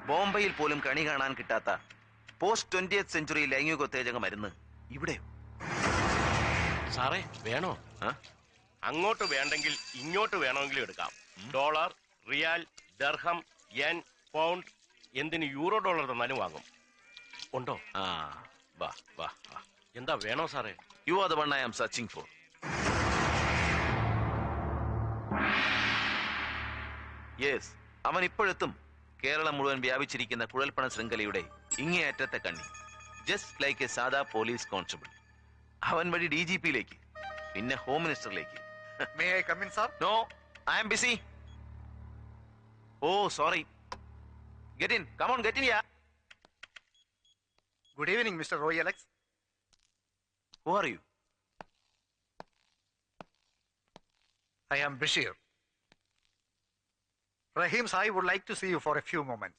ബോംബെയിൽ പോലും കണി കാണാൻ കിട്ടാത്ത പോസ്റ്റ് 20th സെഞ്ചുറി ലൈംഗികോത്തേജക മരുന്ന് ഇവിടെയോ? സാറേ വേണോ? അങ്ങോട്ട് വേണ്ടെങ്കിൽ ഇങ്ങോട്ട് വേണമെങ്കിലും എടുക്കാം. Dollar, riyal, dirham, yen, pound, എന്തിന് യൂറോ ഡോളർ തന്നാലും വാങ്ങും. ഉണ്ടോ? വാ വാ. എന്താ വേണോ സാറേ? You are the one I am searching for. Yes, അവൻ ഇപ്പോഴെത്തും. കേരളം മുഴുവൻ വ്യാപിച്ചിരിക്കുന്ന കുഴൽപ്പണ ശൃംഖലയുടെ ഇങ്ങേയറ്റത്തെ കണ്ണി. ജസ്റ്റ് ലൈക്ക് എ സാധാ പോലീസ് കോൺസ്റ്റബിൾ. അവൻ വഴി DGP-യിലേക്ക്, പിന്നെ ഹോം മിനിസ്റ്ററിലേക്ക്. May I come in, sir? No, I am busy. Oh, sorry. Get in. Come on, get in here. Good evening, Mr. Roy Alex. Who are you? I am Bashir. Rahim Sai would like to see you for a few moments.